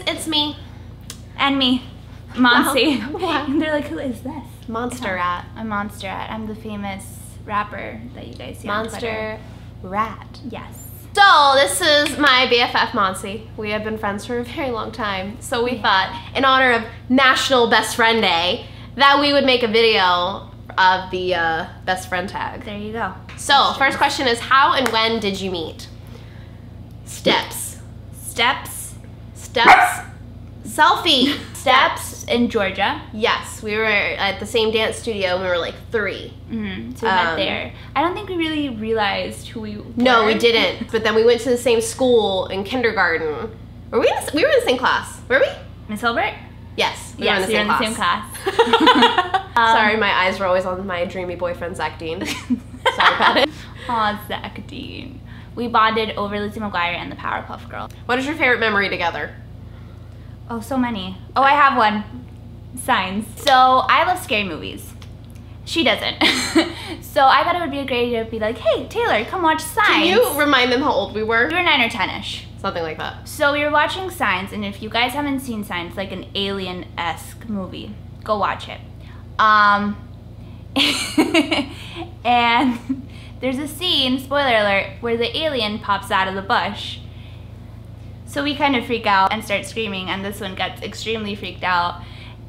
it's me. And me, Monsi. Wow. And they're like, who is this? Monster Rat. I'm Monster Rat. I'm the famous rapper that you guys see on Twitter. Monster Rat. Yes. So this is my BFF Monsi. We have been friends for a very long time. So we thought, in honor of National Best Friend Day, that we would make a video of the best friend tag. There you go. So first question is, how and when did you meet? Steps. Steps. Selfie. Steps in Georgia. Yes, we were at the same dance studio when we were like 3. Mm-hmm. So we met there. I don't think we really realized who we were. No, we didn't. But then we went to the same school in kindergarten. We were in the same class. Were we? Miss Hilbert? Yes, we Yes, were in the same class. Sorry, my eyes were always on my dreamy boyfriend, Zach Dean. Sorry about it. Aw, Zach Dean. We bonded over Lizzie McGuire and the Powerpuff Girl. What is your favorite memory together? Oh, so many. Oh, I have one. Signs. So I love scary movies. She doesn't. So I thought it would be a great idea to be like, hey, Taylor, come watch Signs. Can you remind them how old we were? We were 9 or 10-ish. Something like that. So we were watching Signs, and if you guys haven't seen Signs, like an alien-esque movie, go watch it. And there's a scene, spoiler alert, where the alien pops out of the bush. So we kind of freak out and start screaming, and this one gets extremely freaked out,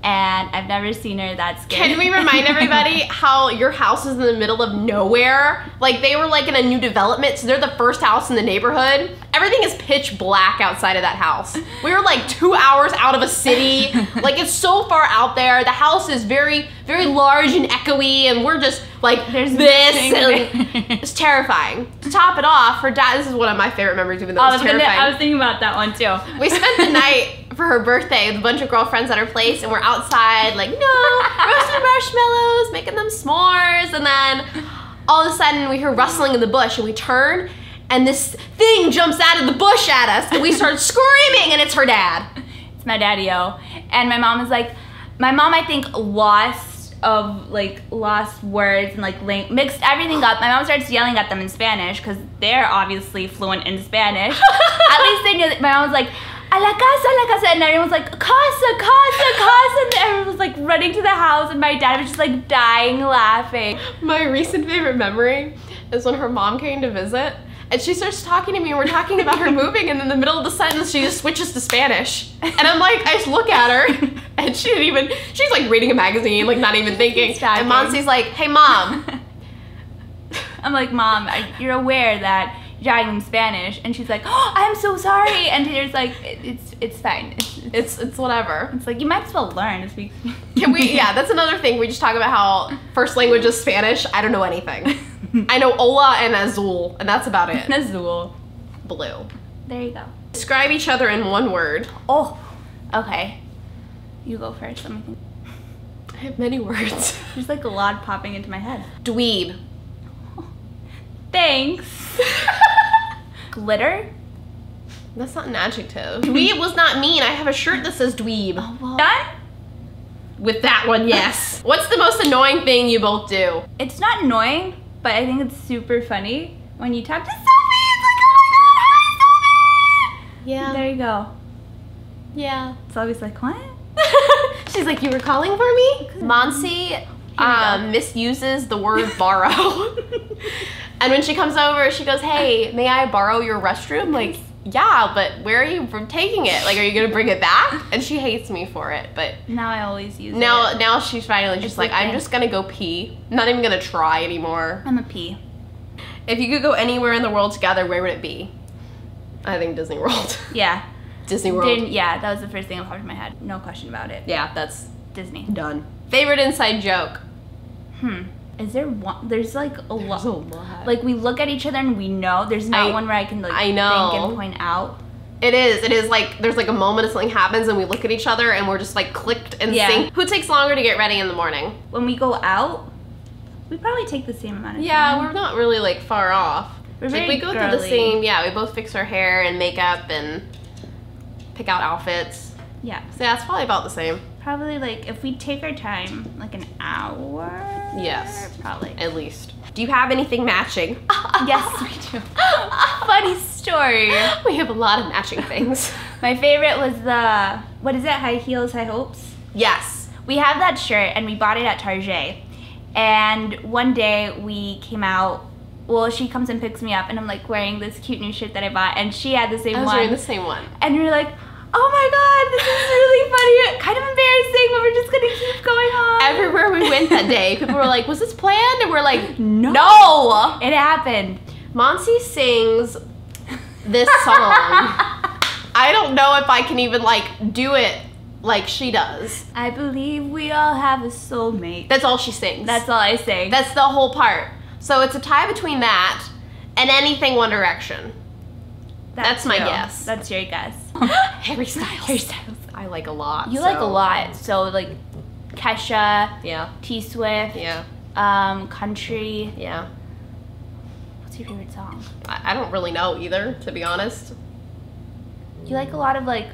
and I've never seen her that scared. Can we remind everybody how your house is in the middle of nowhere? Like, they were like in a new development, so they're the first house in the neighborhood. Everything is pitch black outside of that house. We were like 2 hours out of a city. Like, it's so far out there. The house is very, very large and echoey, and we're just like, There's this. nothing And it's terrifying. To top it off, her dad, this is one of my favorite memories, even though it was terrifying. I was thinking about that one too. We spent the night for her birthday with a bunch of girlfriends at her place, and we're outside like, roasting marshmallows, making them s'mores, and then all of a sudden we hear rustling in the bush, and we turn, and this thing jumps out of the bush at us, and we start screaming, and it's her dad. It's my daddy-o. And my mom is like, my mom, I think, lost words and like mixed everything up. My mom starts yelling at them in Spanish because they're obviously fluent in Spanish. At least they knew that. My mom was like, a la casa, and everyone was like, casa, and everyone was like running to the house, and my dad was just like dying laughing. My recent favorite memory is when her mom came to visit, and she starts talking to me, and we're talking about her moving, and in the middle of the sentence, she just switches to Spanish. And I'm like, I just look at her, and she's like reading a magazine, like not even thinking. And Monsi's like, hey, Mom. I'm like, Mom, you're aware that you're talking in Spanish? And she's like, oh, I'm so sorry. And Taylor's like, it's fine. It's whatever. It's like, you might as well learn to speak. Can we, yeah, that's another thing. We just talk about how first language is Spanish. I don't know anything. I know hola and azul, and that's about it. Azul. Blue. There you go. Describe each other in one word. Oh, okay. You go first. Let me think. I have many words. There's like a lot popping into my head. Dweeb. Thanks. Glitter? That's not an adjective. Dweeb was not mean. I have a shirt that says dweeb. Oh, well. Done? With that one, yes. What's the most annoying thing you both do? It's not annoying, but I think it's super funny when you talk to Sophie. It's like, oh my god, hi Sophie! Yeah. There you go. Yeah. Sophie's like, what? She's like, you were calling for me? Monsi misuses the word borrow. And when she comes over, she goes, hey, may I borrow your restroom? Like, yeah, but where are you taking it? Like, are you gonna bring it back? And she hates me for it, but now I always use it. Now she's finally just like, okay. I'm just gonna go pee. I'm not even gonna try anymore. I'm a pee. If you could go anywhere in the world together, where would it be? I think Disney World. Yeah. Disney World. Yeah, that was the first thing that popped in my head. No question about it. Yeah, that's Disney. done. Favorite inside joke? Is there one? There's like a lot. There's a lot. Like, we look at each other and we know. There's not one where I can like think and point out. It is like, there's like a moment if something happens and we look at each other and we're just like clicked and sync. Who takes longer to get ready in the morning? When we go out, we probably take the same amount of time. Yeah, we're not really like far off. We're like, very we go girly. through the same, yeah, we both fix our hair and makeup and pick out outfits. Yeah. So yeah, it's probably about the same. Probably like, if we take our time, like an hour. Yes. Probably. At least. Do you have anything matching? Yes, we do. Funny story. We have a lot of matching things. My favorite was the, what is it, High Heels, High Hopes? Yes. We have that shirt and we bought it at Target. And one day we came out, well, she comes and picks me up and I'm like wearing this cute new shirt that I bought and she had the same one. I was wearing the same one. And you're like, oh my god, this is really funny, kind of embarrassing, but we're just gonna keep going on. Everywhere we went that day, people were like, was this planned? And we're like, No. no! It happened. Monsi sings this song. I don't know if I can even like do it like she does. I believe we all have a soulmate. That's all she sings. That's all I sing. That's the whole part. So it's a tie between that and anything One Direction. That's my guess. That's your guess. Harry Styles. Harry Styles. I like a lot. You like a lot. So like Kesha, Yeah. T Swift, Yeah. country. Yeah. What's your favorite song? I don't really know either, to be honest. You like a lot of like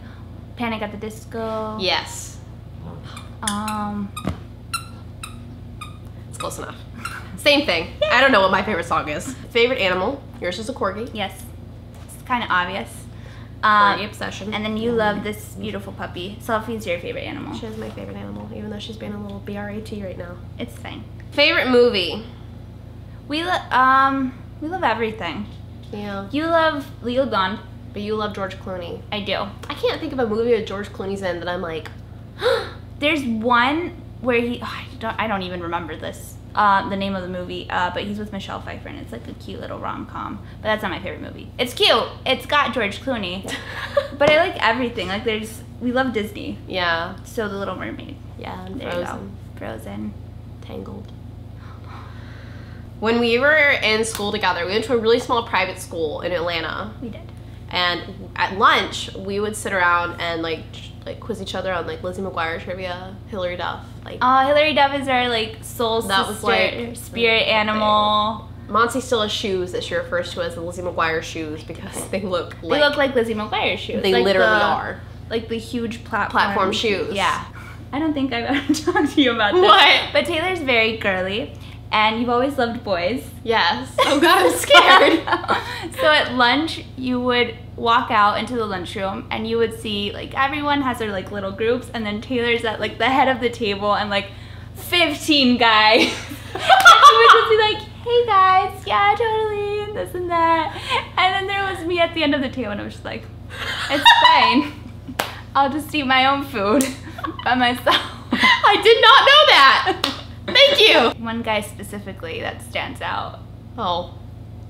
Panic at the Disco. Yes. It's close enough. Same thing. I don't know what my favorite song is. Favorite animal? Yours is a corgi. Yes. It's kind of obvious. Corgi obsession. And then you love this beautiful puppy. Selfie's your favorite animal. She is my favorite animal, even though she's being a little BRAT right now. It's fine. Favorite movie? We love everything. Yeah. You love Leo Blonde. But you love George Clooney. I do. I can't think of a movie that George Clooney's in that I'm like, There's one where I don't even remember this, the name of the movie, but he's with Michelle Pfeiffer and it's like a cute little rom-com. But that's not my favorite movie. It's cute. It's got George Clooney. But I like everything. Like we love Disney. yeah. So The Little Mermaid. Yeah, and There Frozen. you go. Frozen. Tangled. When we were in school together, we went to a really small private school in Atlanta. We did. And at lunch, we would sit around and like quiz each other on like Lizzie McGuire trivia, Hillary Duff. Like Hillary Duff is our like soul That sister, was, like, spirit animal. Monty still has shoes that she refers to as the Lizzie McGuire shoes because they look like They look like Lizzie McGuire shoes. they like literally the, are. Like the huge Platform shoes. Yeah. I don't think I've ever talked to you about this. What? But Taylor's very girly, and you've always loved boys. Yes. Oh god, I'm scared. So at lunch, you would walk out into the lunchroom, and you would see like everyone has their like little groups, and then Taylor's at like the head of the table, and like 15 guys. And she would just be like, "Hey guys, yeah, totally, and this and that." And then there was me at the end of the table, and I was just like, "It's fine. I'll just eat my own food by myself." I did not know that. Thank you. One guy specifically that stands out. Oh.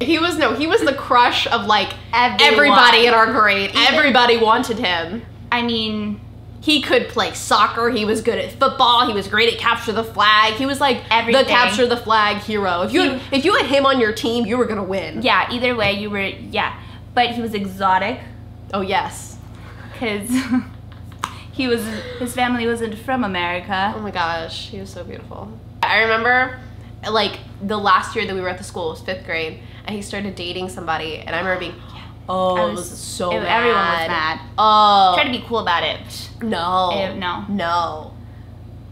He was the crush of like Everyone. everybody in our grade. Everybody wanted him. I mean, He could play soccer, he was good at football, he was great at capture the flag. He was like Everything. the capture the flag hero. If you had him on your team, you were gonna win. yeah, either way, you were, yeah. But he was exotic, Oh yes. because his family wasn't from America. Oh my gosh, he was so beautiful. I remember like the last year that we were at the school, it was 5th grade, and he started dating somebody, and I remember being I was so mad. Everyone was mad. Oh. Tried to be cool about it. No. No. No.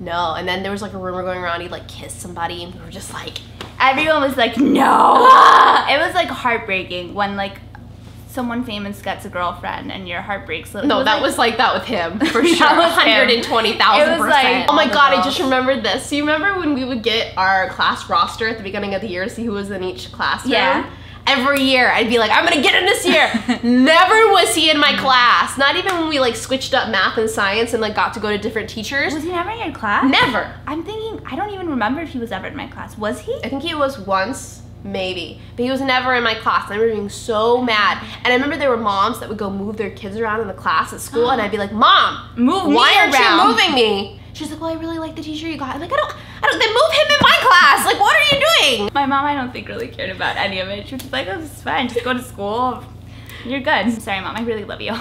No. And then there was like a rumor going around he'd like kiss somebody, and we were just like, Everyone was like, no. It was like heartbreaking when like someone famous gets a girlfriend and your heart breaks. no, that was like that with him for sure. That was him. 120,000%. It was like oh my all the god, I girls. just remembered this. Do you remember when we would get our class roster at the beginning of the year to see who was in each classroom? Yeah. Every year I'd be like, I'm gonna get him this year. Never was he in my class. Not even when we like switched up math and science and like got to go to different teachers. Was he never in your class? Never. I'm thinking, I don't even remember if he was ever in my class. Was he? I think he was once, maybe, but he was never in my class. I remember being so mad. And I remember there were moms that would go move their kids around in the class at school, and I'd be like, Mom, Move me why aren't around." you moving me? She's like, well, I really like the teacher you got. I'm like, I don't, then move him in my class. Like, what are you doing? My mom, I don't think, really cared about any of it. She was just like, oh, this is fine. Just go to school. You're good. Sorry, Mom. I really love you.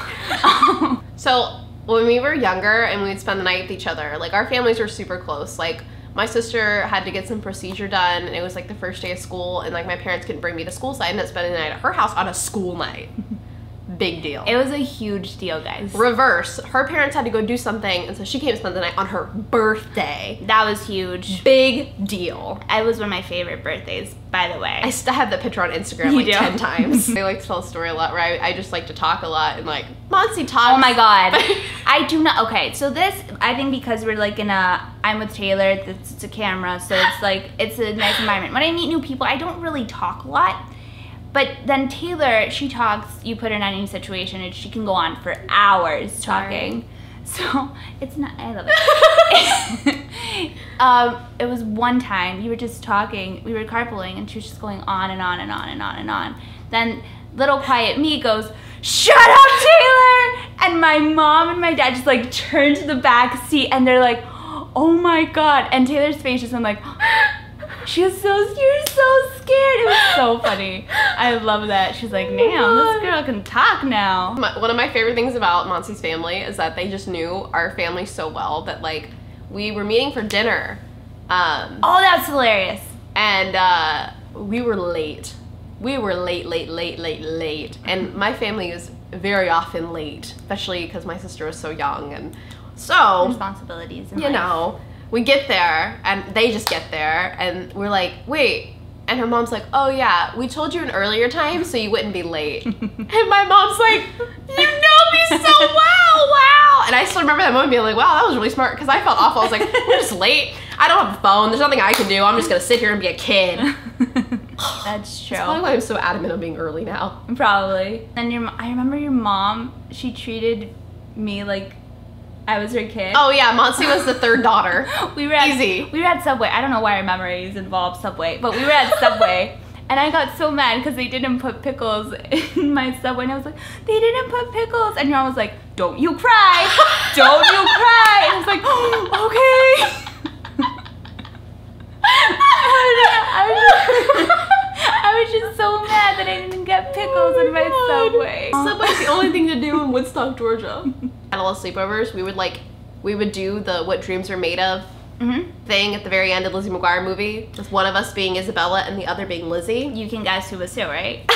So when we were younger and we would spend the night with each other, like our families were super close. Like my sister had to get some procedure done, and it was like the first day of school, and like my parents couldn't bring me to school, so I ended up spending the night at her house on a school night. big deal. It was a huge deal, guys. Reverse. Her parents had to go do something, and so she came to spend the night on her birthday. That was huge. Big deal. It was one of my favorite birthdays, by the way. I still have that picture on Instagram like 10 times. I like to tell a story a lot where I just like to talk a lot and like, Monsi talks. Oh my god. I do not, okay, so this, I think because we're like in a, I'm with Taylor, it's a camera, so it's like, it's a nice environment. When I meet new people, I don't really talk a lot. But then Taylor, she talks, you put her in any situation and she can go on for hours talking. So it's not, I love it. It was one time, you were just talking, we were carpooling and she was just going on and on and on and on and on. Then little quiet me goes, "Shut up, Taylor!" And my mom and my dad just like turn to the back seat and they're like, "Oh my god." And Taylor's face just, I'm like, she was so, you're so scared. It was so funny. I love that. She's like, "Damn, this girl can talk now." One of my favorite things about Monsi's family is that they just knew our family so well that like we were meeting for dinner. Oh, that's hilarious. And we were late. We were late. And my family is very often late, especially because my sister was so young. And so, responsibilities in you life. know, we get there and they just get there and we're like, "Wait." And her mom's like, "Oh yeah, we told you an earlier time so you wouldn't be late." And my mom's like, "You know me so well, wow." And I still remember that moment being like, "Wow, that was really smart," because I felt awful. I was like, "We're just late. I don't have a phone. There's nothing I can do. I'm just gonna sit here and be a kid." That's true. That's probably why I'm so adamant on being early now. Probably. And I remember your mom, she treated me like I was her kid. Oh yeah, Monsi was the third daughter. We were at, Easy. We were at Subway. I don't know why our memories involve Subway, but we were at Subway. And I got so mad because they didn't put pickles in my Subway. And I was like, "They didn't put pickles." And your mom was like, "Don't you cry. Don't you cry." And I was like, "Oh, okay." I was just so mad that I didn't get pickles in my Subway. Subway's the only thing to do in Woodstock, Georgia. At all sleepovers, we would do the "What Dreams Are Made Of" thing at the very end of Lizzie McGuire movie, with one of us being Isabella and the other being Lizzie. You can guess who was who, right?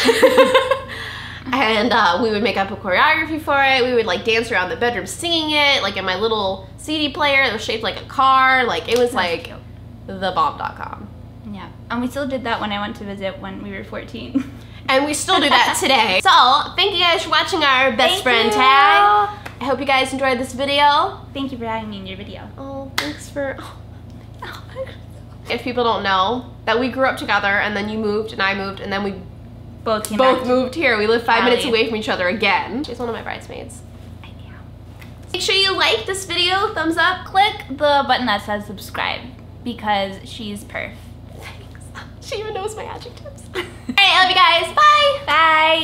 And we would make up a choreography for it. We would like dance around the bedroom singing it, like in my little CD player that was shaped like a car. Like it was That's like cute. thebomb.com. Yeah, and we still did that when I went to visit when we were 14. And we still do that today. So, thank you guys for watching our best friend tag. I hope you guys enjoyed this video. Thank you for having me in your video. Oh, thanks for... If people don't know, that we grew up together and then you moved and I moved and then we both moved here. We live 5 minutes Allie. away from each other again. She's one of my bridesmaids. Make sure you like this video, thumbs up. Click the button that says subscribe because she's perf. Thanks. She even knows my adjectives. Alright, love you guys. Bye. Bye.